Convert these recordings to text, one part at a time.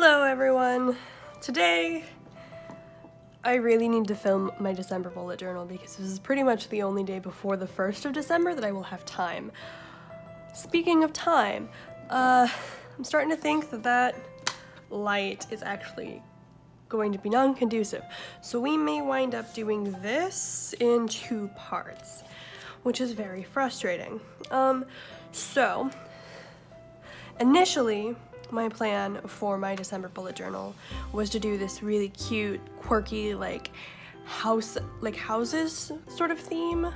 Hello everyone! Today I really need to film my December bullet journal because this is pretty much the only day before the 1st of December that I will have time. Speaking of time, I'm starting to think that light is actually going to be non-conducive. So we may wind up doing this in 2 parts, which is very frustrating. So initially, my plan for my December bullet journal was to do this really cute, quirky, houses sort of theme.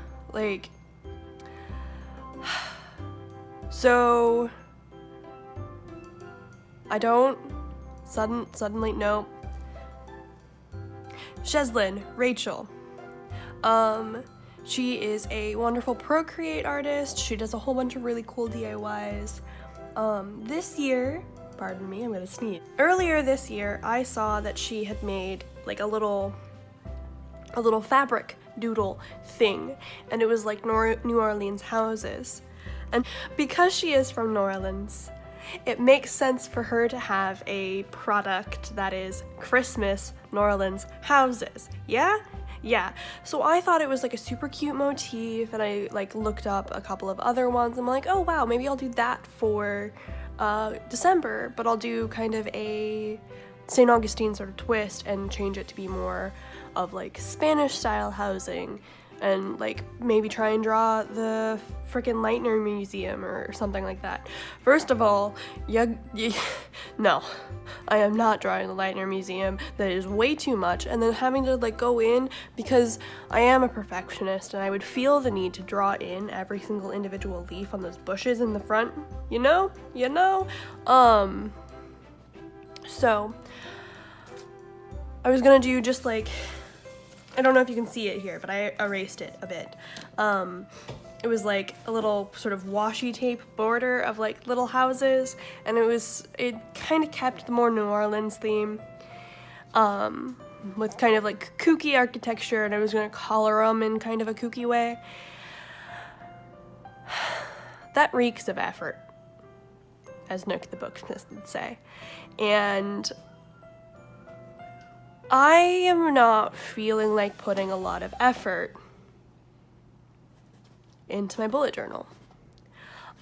So I don't suddenly no. Cheslin, Rachel. She is a wonderful Procreate artist. She does a whole bunch of really cool DIYs. This year, pardon me, I'm gonna sneeze. Earlier this year, I saw that she had made like a little fabric doodle thing, and it was like New Orleans houses. And because she is from New Orleans, it makes sense for her to have a product that is Christmas New Orleans houses. Yeah, so I thought it was like a super cute motif, and I looked up a couple of other ones. I'm like, oh wow, maybe I'll do that for December, but I'll do kind of a St. Augustine sort of twist and change it to be more of like Spanish style housing, and maybe try and draw the frickin' Lightner Museum or something like that. First of all, no, I am not drawing the Lightner Museum. That is way too much, and then having to go in, because I am a perfectionist and I would feel the need to draw in every single individual leaf on those bushes in the front, you know? So I was gonna do just I don't know if you can see it here, but I erased it a bit. It was like a little sort of washi tape border of little houses, and it kind of kept the more New Orleans theme, with kind of kooky architecture, and I was gonna color them in kind of a kooky way. That reeks of effort, as Nook the Booksmith would say, and I am not feeling like putting a lot of effort into my bullet journal.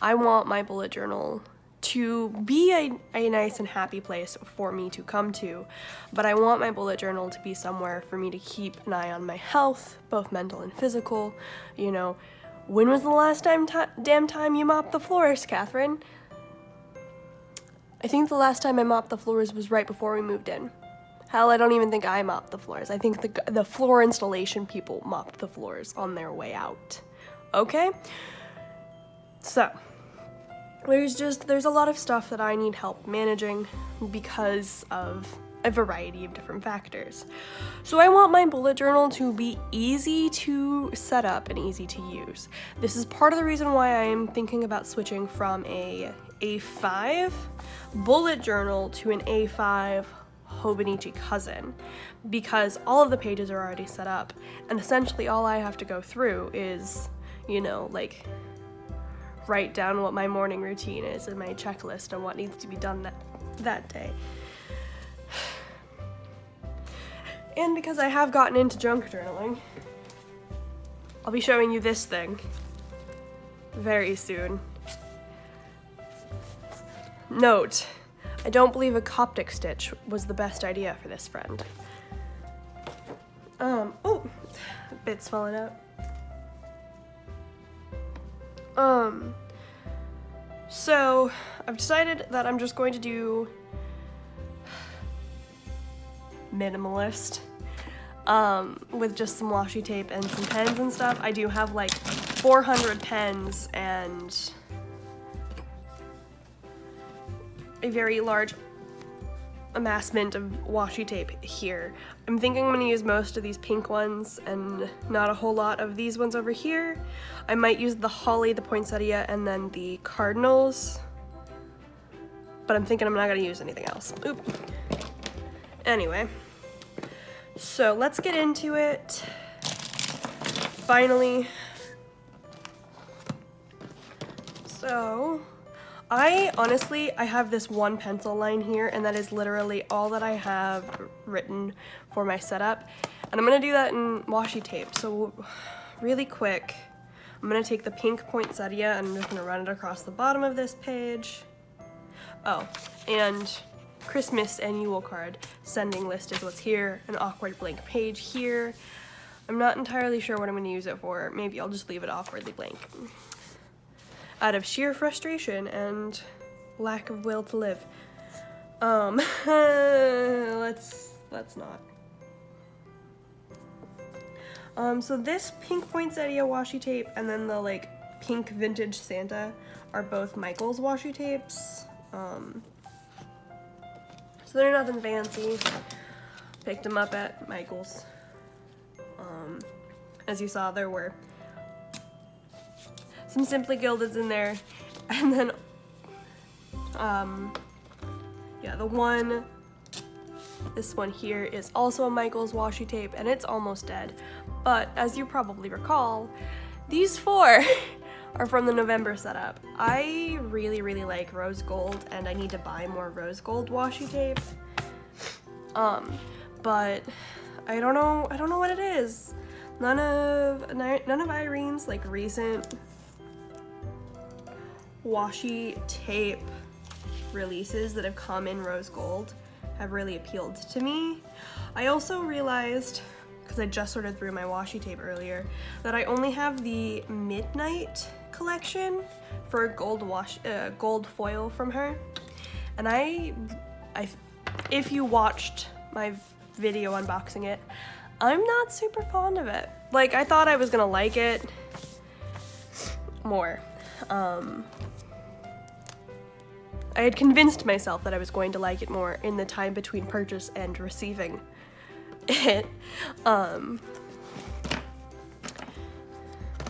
I want my bullet journal to be a nice and happy place for me to come to, but I want my bullet journal to be somewhere for me to keep an eye on my health, both mental and physical. When was the last damn time you mopped the floors, Catherine? I think the last time I mopped the floors was right before we moved in. Hell, I don't even think I mopped the floors. I think the floor installation people mopped the floors on their way out. Okay? So, there's a lot of stuff that I need help managing because of a variety of different factors. So I want my bullet journal to be easy to set up and easy to use. This is part of the reason why I am thinking about switching from a A5 bullet journal to an A5 hobonichi cousin, because all of the pages are already set up, and essentially all I have to go through is, write down what my morning routine is and my checklist and what needs to be done that day. And because I have gotten into junk journaling, I'll be showing you this thing very soon. Note: I don't believe a Coptic stitch was the best idea for this friend. Oh, bit's falling out. So I've decided that I'm just going to do minimalist, with just some washi tape and some pens and stuff. I do have 400 pens and a very large amassment of washi tape here. I'm thinking I'm gonna use most of these pink ones and not a whole lot of these ones over here. I might use the holly, the poinsettia, and then the cardinals, but I'm thinking I'm not gonna use anything else. Oop. Anyway, so let's get into it. Finally. So I have this one pencil line here, and that is literally all that I have written for my setup. And I'm gonna do that in washi tape. So really quick, I'm gonna take the pink poinsettia and I'm just gonna run it across the bottom of this page. Oh, and Christmas and Yule card sending list is what's here, an awkward blank page here. I'm not entirely sure what I'm gonna use it for. Maybe I'll just leave it awkwardly blank. Out of sheer frustration and lack of will to live. Let's not. So this pink poinsettia washi tape and then the like pink vintage Santa are both Michael's washi tapes. So they're nothing fancy. Picked them up at Michael's. As you saw, there were some Simply Gildeds in there, and then, yeah, this one here is also a Michael's washi tape, and it's almost dead. But as you probably recall, these 4 are from the November setup. I really, really like rose gold, and I need to buy more rose gold washi tape. But I don't know what it is. None of Irene's like recent washi tape releases that have come in rose gold have really appealed to me. I also realized, because I just sorted through my washi tape earlier, that I only have the Midnight collection for gold foil from her. And if you watched my video unboxing it, I'm not super fond of it. Like, I thought I was gonna like it more. I had convinced myself that I was going to like it more in the time between purchase and receiving it.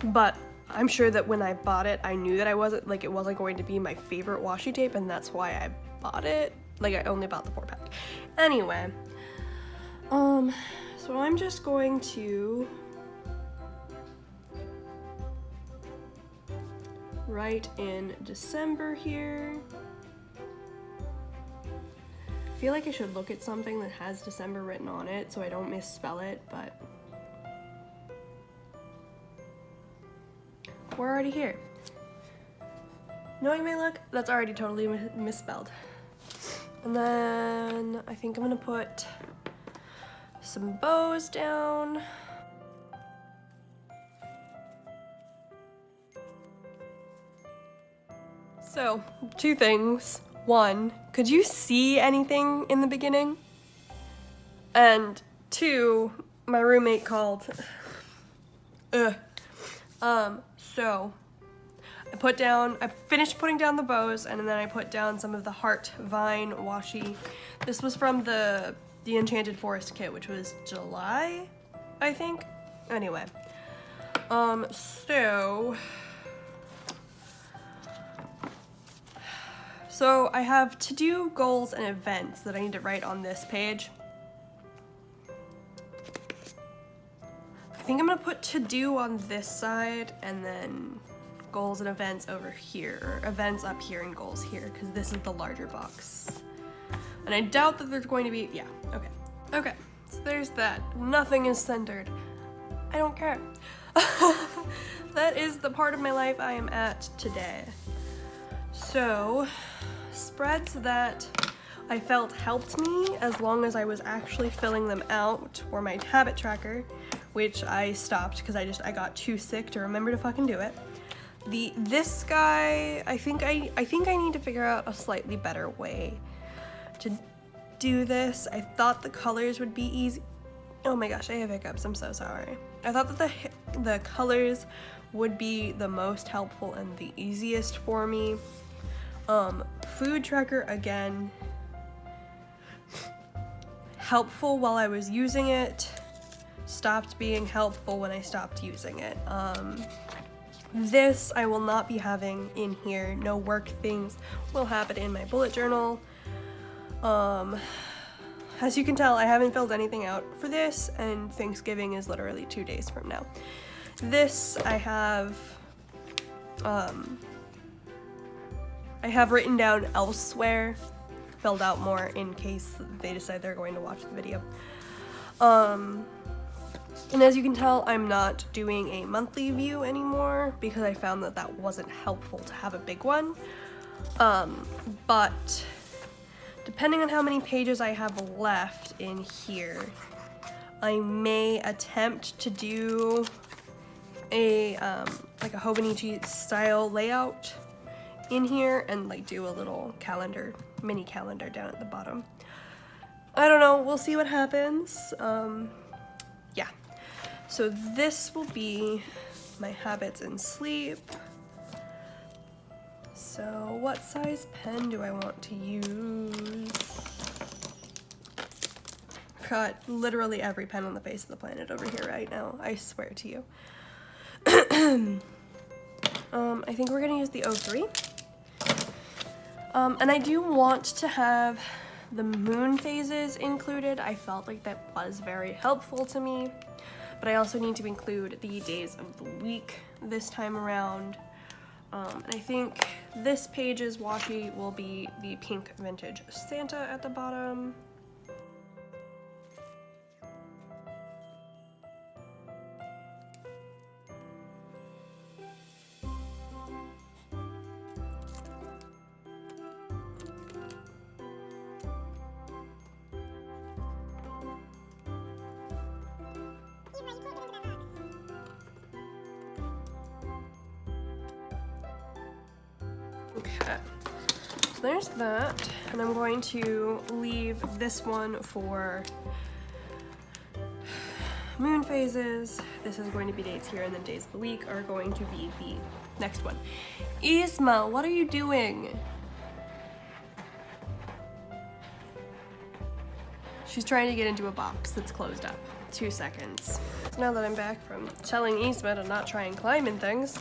But I'm sure that when I bought it, I knew that it wasn't going to be my favorite washi tape, and that's why I bought it. Like, I only bought the 4-pack. Anyway, so I'm just going to write in December here. I feel like I should look at something that has December written on it so I don't misspell it, but we're already here. Knowing my luck, that's already totally misspelled. And then I think I'm gonna put some bows down. So, 2 things. 1, could you see anything in the beginning? And 2, my roommate called. So I finished putting down the bows, and then I put down some of the Heart Vine washi. This was from the Enchanted Forest kit, which was July, I think. Anyway, so I have to-do, goals, and events that I need to write on this page. I think I'm gonna put to-do on this side, and then goals and events over here, or events up here and goals here, because this is the larger box. And I doubt that there's going to be, yeah, okay. Okay, so there's that. Nothing is centered. I don't care. That is the part of my life I am at today. So, spreads that I felt helped me as long as I was actually filling them out were my habit tracker, which I stopped because I got too sick to remember to fucking do it. This guy, I think I need to figure out a slightly better way to do this. I thought the colors would be easy. Oh my gosh, I have hiccups, I'm so sorry. I thought that the colors would be the most helpful and the easiest for me. Food tracker, again, helpful while I was using it, stopped being helpful when I stopped using it. This I will not be having in here. No work things will happen in my bullet journal. As you can tell, I haven't filled anything out for this, and Thanksgiving is literally 2 days from now. This I have I have written down elsewhere, filled out more in case they decide they're going to watch the video. And as you can tell, I'm not doing a monthly view anymore because I found that that wasn't helpful to have a big one. But depending on how many pages I have left in here, I may attempt to do a like a hobonichi style layout in here and like do a little calendar, mini calendar down at the bottom. I don't know, we'll see what happens. Yeah, so this will be my habits and sleep. So what size pen do I want to use? I've got literally every pen on the face of the planet over here right now, I swear to you. I think we're gonna use the 03. And I do want to have the moon phases included. I felt like that was very helpful to me, but I also need to include the days of the week this time around. And I think this page's washi will be the pink vintage Santa at the bottom. Okay, so there's that, and I'm going to leave this one for moon phases. This is going to be dates here, and then days of the week are going to be the next one. Isma, what are you doing? She's trying to get into a box that's closed up. 2 seconds. Now that I'm back from telling Isma to not try and climb in things,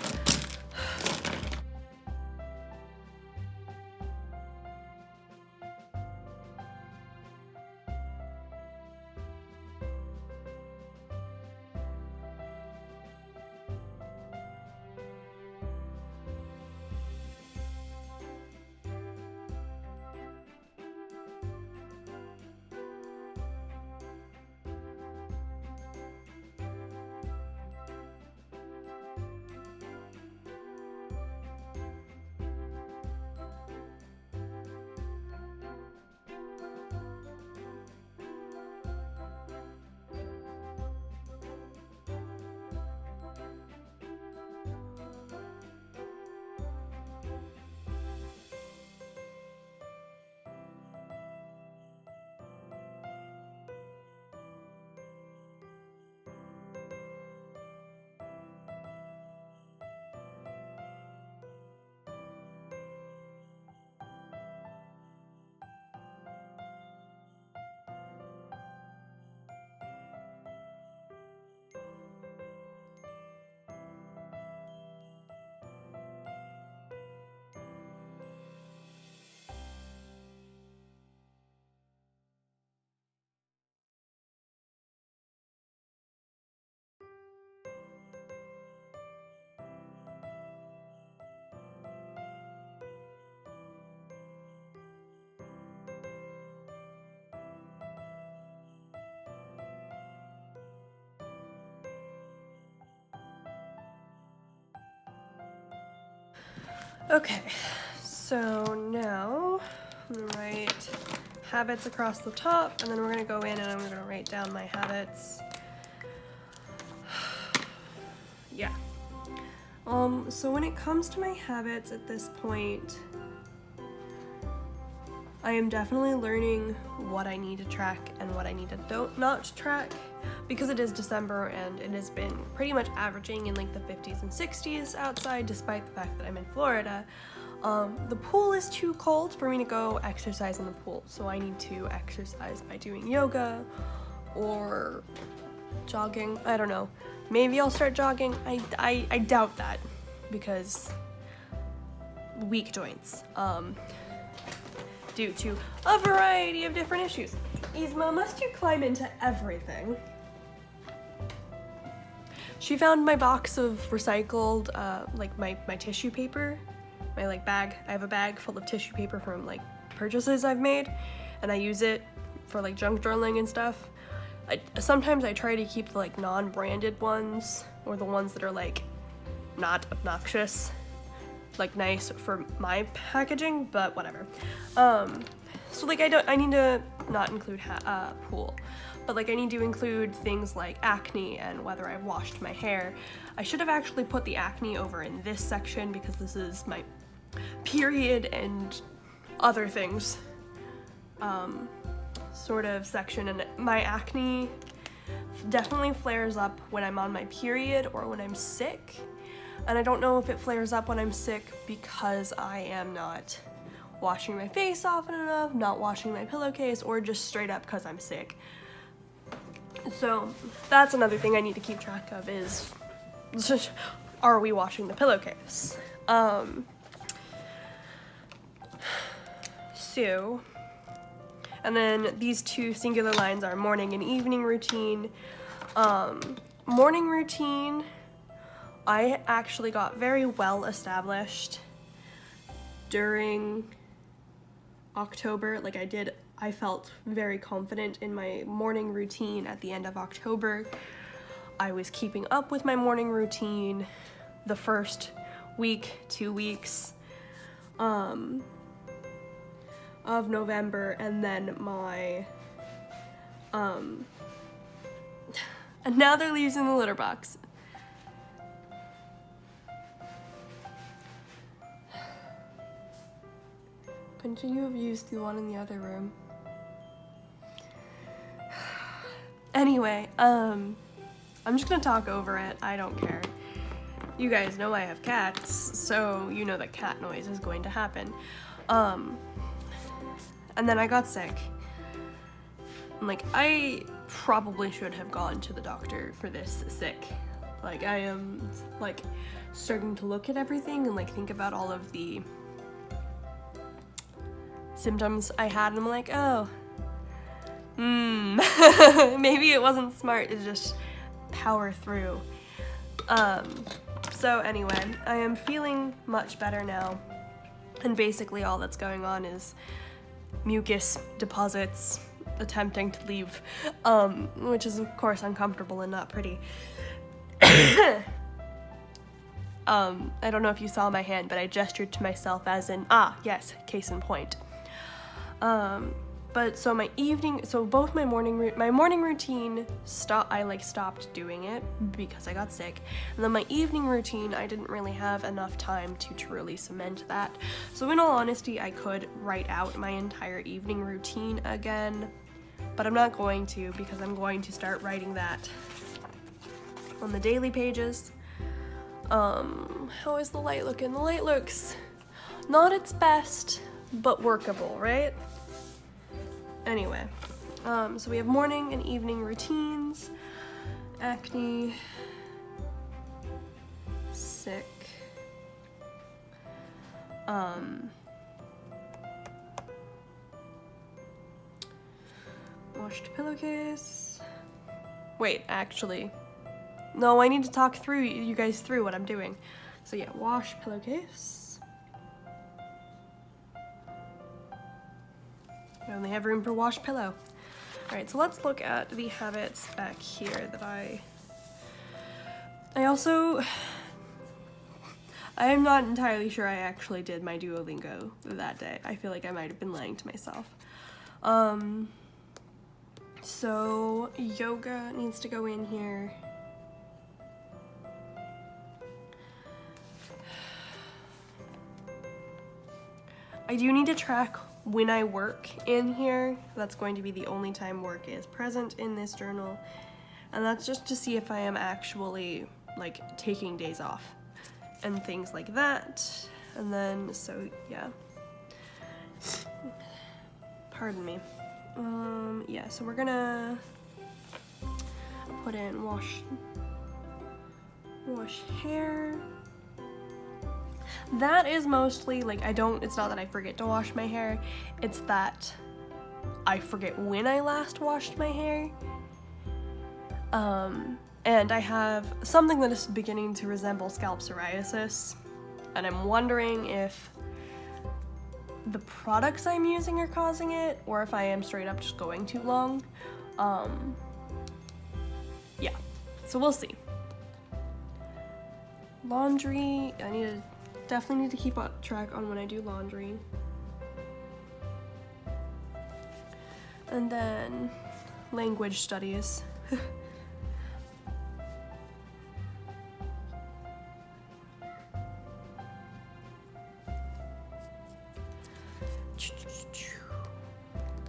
okay, so now I'm gonna write habits across the top, and then we're gonna go in and I'm gonna write down my habits. Yeah. So when it comes to my habits at this point, I am definitely learning what I need to track and what I need to not track, because it is December and it has been pretty much averaging in like the 50s and 60s outside, despite the fact that I'm in Florida. The pool is too cold for me to go exercise in the pool, so I need to exercise by doing yoga or jogging. I don't know. Maybe I'll start jogging. I doubt that because weak joints. Due to a variety of different issues. Isma, must you climb into everything? She found my box of recycled, like my tissue paper, my like bag. I have a bag full of tissue paper from like purchases I've made, and I use it for like junk journaling and stuff. Sometimes I try to keep the like non-branded ones, or the ones that are like not obnoxious, like nice for my packaging, but whatever. So like I need to not include pool, but like I need to include things like acne and whether I've washed my hair. I should have actually put the acne over in this section because this is my period and other things sort of section, and my acne definitely flares up when I'm on my period or when I'm sick. And I don't know if it flares up when I'm sick because I am not washing my face often enough, not washing my pillowcase, or just straight up because I'm sick. So that's another thing I need to keep track of is, are we washing the pillowcase? So, and then these two singular lines are morning and evening routine. Morning routine, I actually got very well established during October. Like I felt very confident in my morning routine at the end of October. I was keeping up with my morning routine the first week, 2 weeks of November, and then my and now they're leaves in the litter box. Couldn't you have used the one in the other room? Anyway, I'm just gonna talk over it. I don't care. You guys know I have cats, so you know that cat noise is going to happen. And then I got sick. And like, I probably should have gone to the doctor for this sick. Like, I am like starting to look at everything and like think about all of the symptoms I had, and I'm like, oh, maybe it wasn't smart to just power through. So anyway, I am feeling much better now, and basically all that's going on is mucus deposits attempting to leave, which is of course uncomfortable and not pretty. I don't know if you saw my hand, but I gestured to myself as in, yes, case in point. But so both my morning routine I stopped doing it because I got sick, and then my evening routine, I didn't really have enough time to truly cement that. So in all honesty, I could write out my entire evening routine again, but I'm not going to, because I'm going to start writing that on the daily pages. How is the light looking? The light looks not its best, but workable, right? Anyway, so we have morning and evening routines, acne, sick, washed pillowcase. Wait, actually, no, I need to talk through you guys through what I'm doing. So yeah, wash pillowcase. I only have room for wash pillow. All right, so let's look at the habits back here that I am not entirely sure I actually did my Duolingo that day. I feel like I might have been lying to myself. So yoga needs to go in here. I do need to track when I work in here. That's going to be the only time work is present in this journal, and that's just to see if I am actually like taking days off and things like that. And then, so yeah, pardon me. Yeah, so we're gonna put in wash hair. That is mostly like, it's not that I forget to wash my hair, it's that I forget when I last washed my hair. And I have something that is beginning to resemble scalp psoriasis, and I'm wondering if the products I'm using are causing it, or if I am straight up just going too long. Yeah, so we'll see. Laundry, definitely need to keep track on when I do laundry. And then language studies.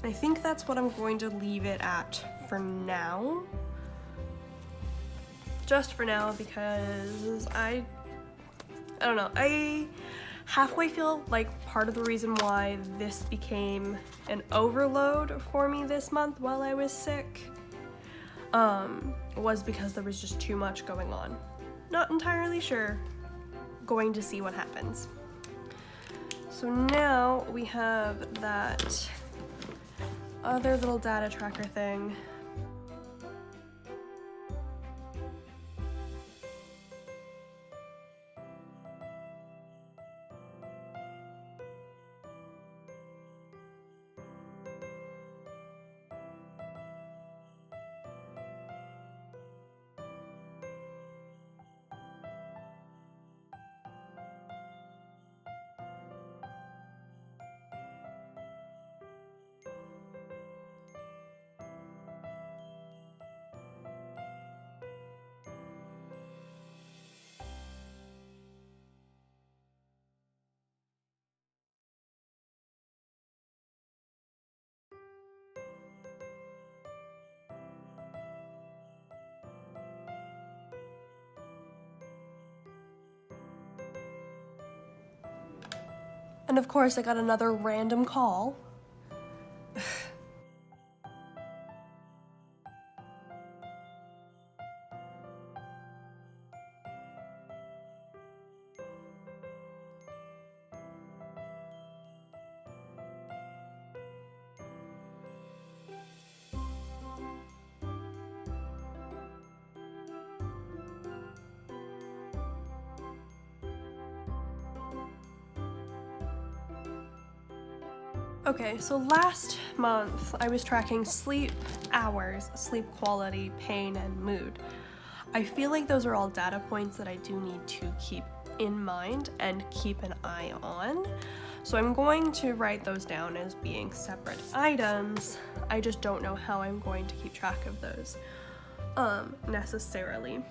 I think that's what I'm going to leave it at for now. Just for now, because I don't know, I halfway feel like part of the reason why this became an overload for me this month while I was sick was because there was just too much going on. Not entirely sure. Going to see what happens. So now we have that other little data tracker thing. And of course, I got another random call. Okay, so last month I was tracking sleep hours, sleep quality, pain, and mood. I feel like those are all data points that I do need to keep in mind and keep an eye on. So I'm going to write those down as being separate items. I just don't know how I'm going to keep track of those necessarily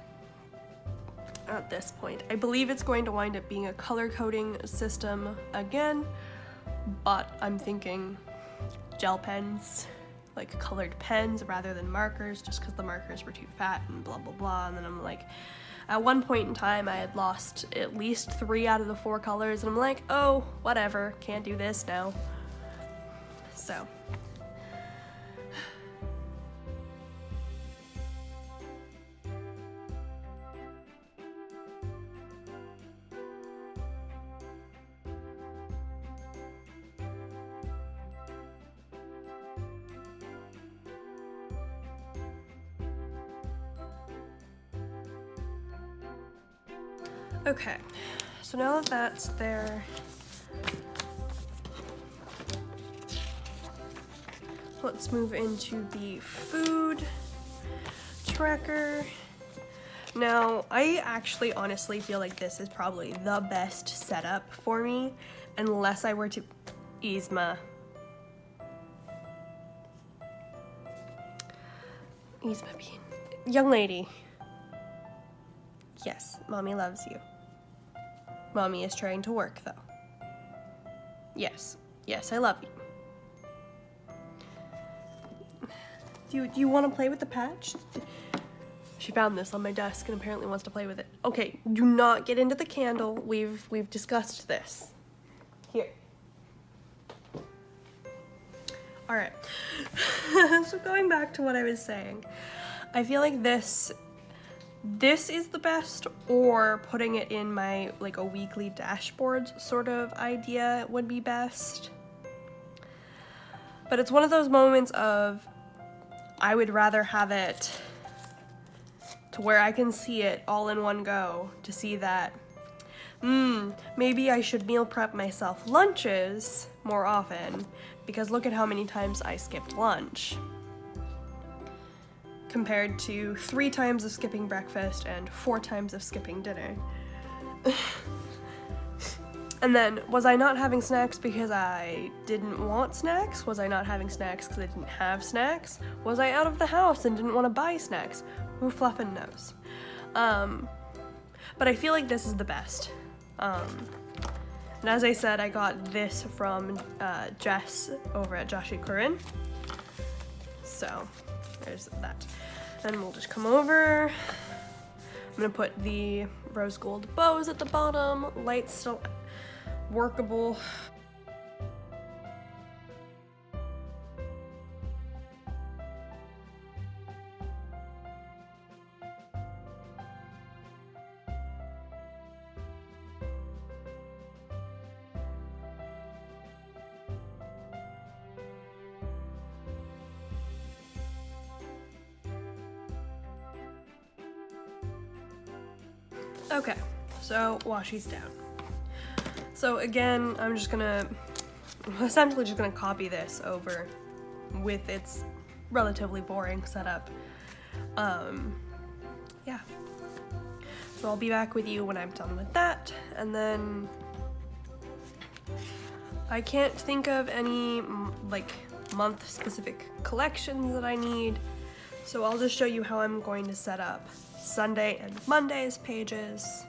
at this point. I believe it's going to wind up being a color coding system again, but I'm thinking gel pens, like colored pens rather than markers, just because the markers were too fat and blah blah blah. And then I'm like, at one point in time I had lost at least 3 out of the 4 colors, and I'm like, oh, whatever, can't do this now. So okay, so now that that's there, let's move into the food tracker. Now, I actually honestly feel like this is probably the best setup for me, unless I were to Yzma, Bean. Young lady. Yes, mommy loves you. Mommy is trying to work, though. Yes, I love you. Do you want to play with the patch? She found this on my desk and apparently wants to play with it. Okay, do not get into the candle. We've discussed this. Here. All right. So going back to what I was saying, I feel like this is the best, or putting it in my like a weekly dashboard sort of idea would be best. But it's one of those moments of I would rather have it to where I can see it all in one go, to see that Maybe I should meal prep myself lunches more often, because look at how many times I skipped lunch. Compared to 3 times of skipping breakfast and 4 times of skipping dinner. And then, was I not having snacks because I didn't want snacks? Was I not having snacks because I didn't have snacks? Was I out of the house and didn't want to buy snacks? Who fluffin' knows? But I feel like this is the best. And as I said, I got this from Jess over at Joshi Kurin. So, there's that. And we'll just come over. I'm gonna put the rose gold bows at the bottom. Light's still workable. Okay, so washi's down. So again, I'm essentially just gonna copy this over with its relatively boring setup. Yeah. So I'll be back with you when I'm done with that, and then I can't think of any like month-specific collections that I need, so I'll just show you how I'm going to set up Sunday and Monday's pages.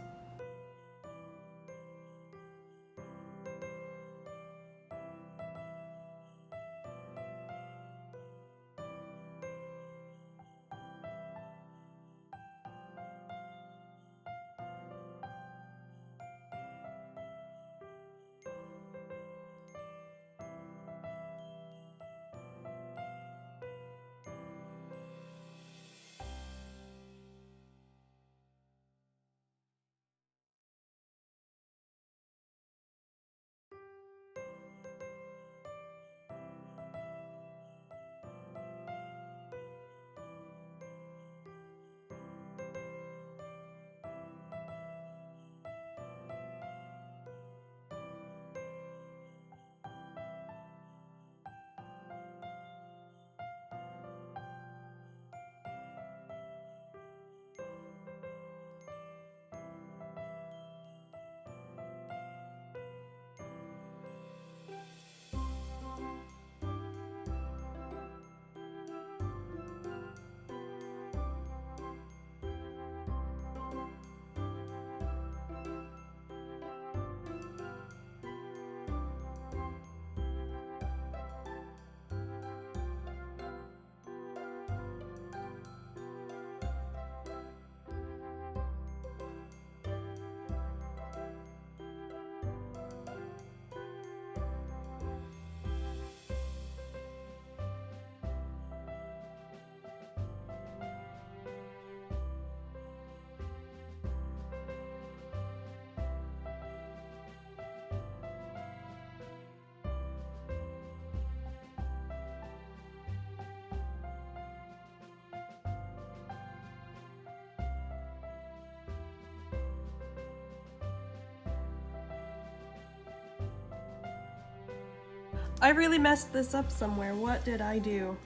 I really messed this up somewhere. What did I do?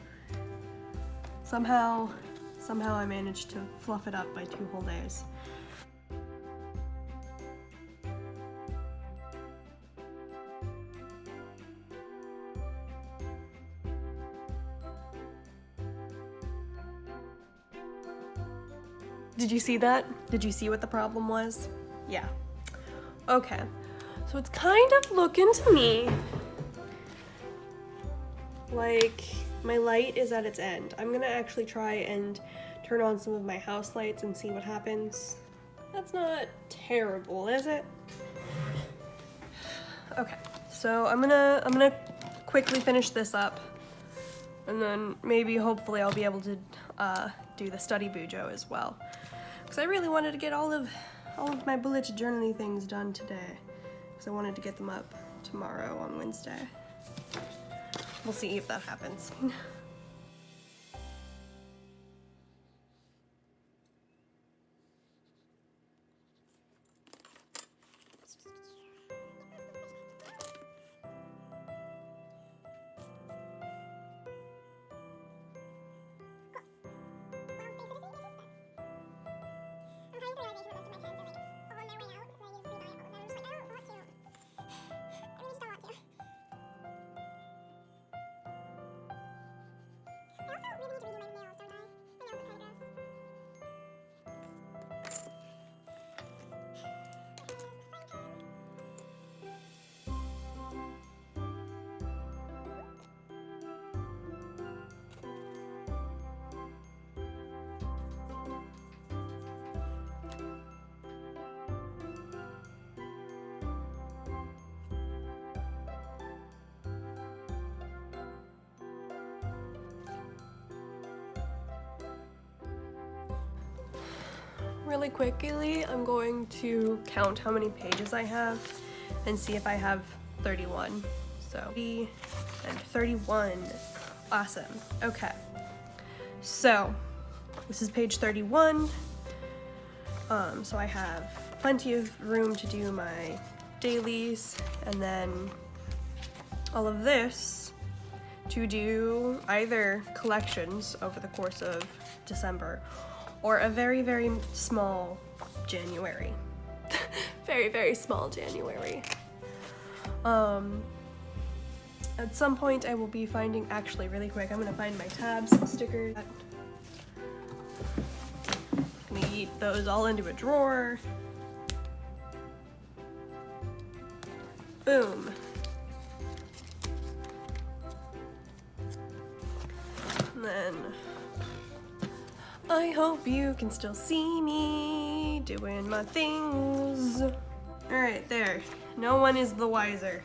Somehow I managed to fluff it up by 2 whole days. Did you see that? Did you see what the problem was? Yeah. Okay. So it's kind of looking to me like my light is at its end. I'm gonna actually try and turn on some of my house lights and see what happens. That's not terrible, is it? Okay, so I'm gonna quickly finish this up, and then maybe hopefully I'll be able to do the study bujo as well, because I really wanted to get all of my bullet journaling things done today, because I wanted to get them up tomorrow on Wednesday. We'll see if that happens. really quickly, I'm going to count how many pages I have and see if I have 31. So 30 and 31. Awesome. Okay. So this is page 31. So I have plenty of room to do my dailies, and then all of this to do either collections over the course of December or a very, very small January. Very, very small January. At some point I will be finding, actually really quick, I'm gonna find my tabs stickers. I'm gonna eat those all into a drawer. Boom. And then I hope you can still see me doing my things. All right, there. No one is the wiser.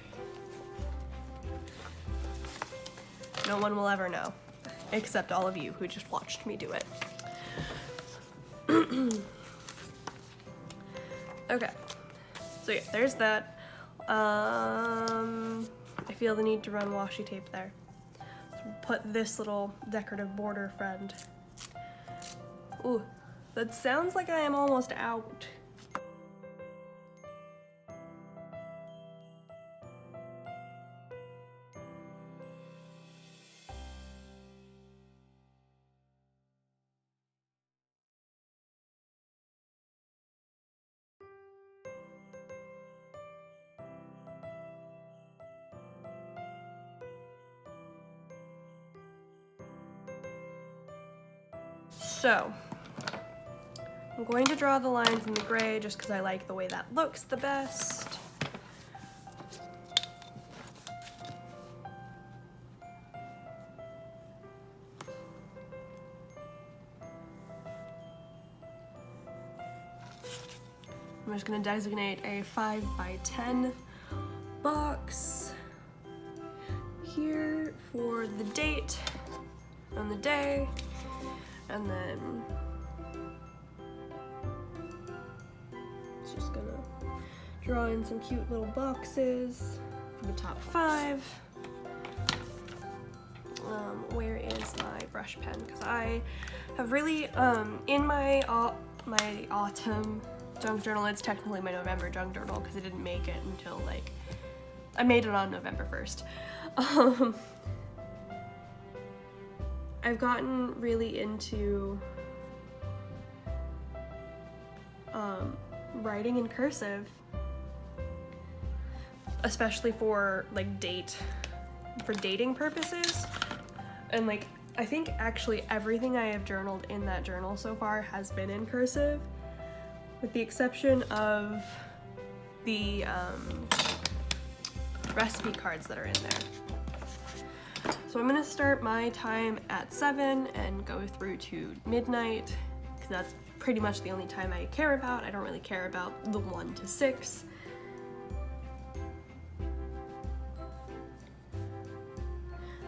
No one will ever know, except all of you who just watched me do it. Okay, so yeah, there's that. I feel the need to run washi tape there. So put this little decorative border friend. Ooh, that sounds like I am almost out. So, I'm going to draw the lines in the gray just because I like the way that looks the best. I'm just going to designate a 5x10 box here for the date and the day, and then it's just gonna draw in some cute little boxes for the top 5. Where is my brush pen? Because I have really, in my autumn junk journal, it's technically my November junk journal because I didn't make it until like, I made it on November 1st. I've gotten really into writing in cursive, especially for like dating purposes. And like, I think actually everything I have journaled in that journal so far has been in cursive, with the exception of the recipe cards that are in there. So I'm gonna start my time at 7 and go through to midnight, because that's pretty much the only time I care about. I don't really care about the 1 to 6.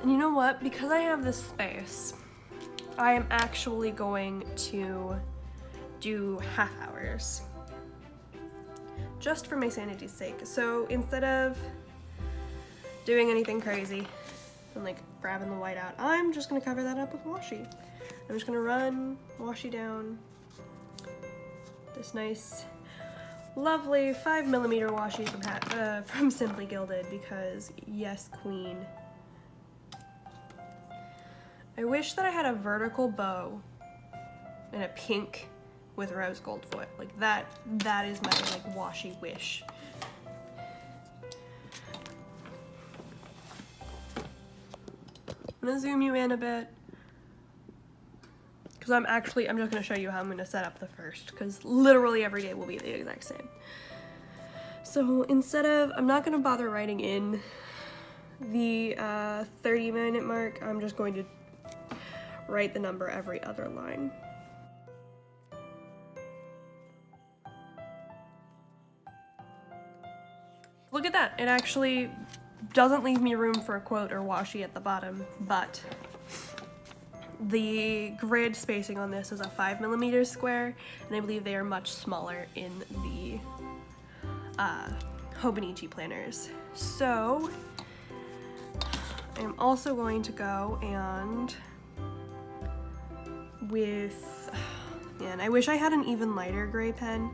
And you know what? Because I have this space, I am actually going to do half hours, just for my sanity's sake. So instead of doing anything crazy and like grabbing the white out, I'm just gonna cover that up with washi. I'm just gonna run washi down this nice, lovely 5mm washi from Simply Gilded, because yes, queen. I wish that I had a vertical bow and a pink with rose gold foot. Like that is my like washi wish. I'm gonna zoom you in a bit, because I'm just gonna show you how I'm gonna set up the first, because literally every day will be the exact same. So instead of, I'm not gonna bother writing in the 30-minute mark, I'm just going to write the number every other line. Look at that, it actually doesn't leave me room for a quote or washi at the bottom, but The grid spacing on this is a 5mm square, and I believe they are much smaller in the hobonichi planners. So I'm also going to go and with, man, I wish I had an even lighter gray pen.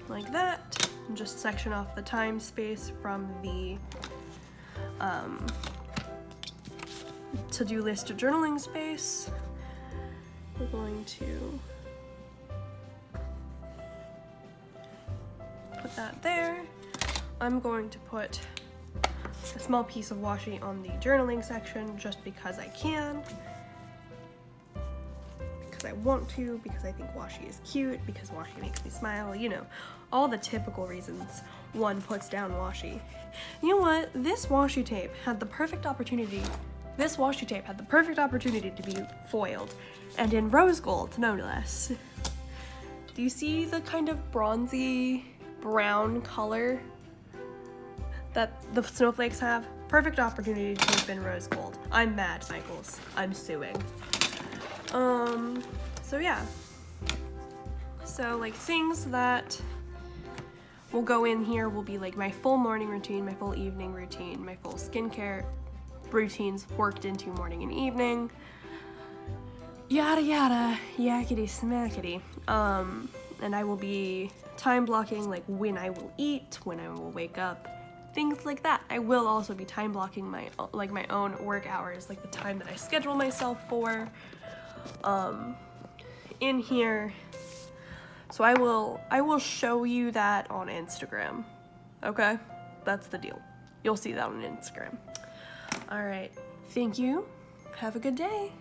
Like that, and just section off the time space from the to-do list journaling space. We're going to put that there. I'm going to put a small piece of washi on the journaling section just because I can. Because I want to, because I think washi is cute, because washi makes me smile, you know, all the typical reasons one puts down washi. You know what? This washi tape had the perfect opportunity. This washi tape had the perfect opportunity to be foiled, and in rose gold, no less. Do you see the kind of bronzy brown color that the snowflakes have? Perfect opportunity to have been rose gold. I'm mad, Michaels. I'm suing. So yeah. So like things that will go in here will be like my full morning routine, my full evening routine, my full skincare routines worked into morning and evening. Yada yada, yakety smackety. And I will be time blocking like when I will eat, when I will wake up, things like that. I will also be time blocking my own work hours, like the time that I schedule myself for. In here. So I will show you that on Instagram. Okay? That's the deal. You'll see that on Instagram. All right. Thank you. Have a good day.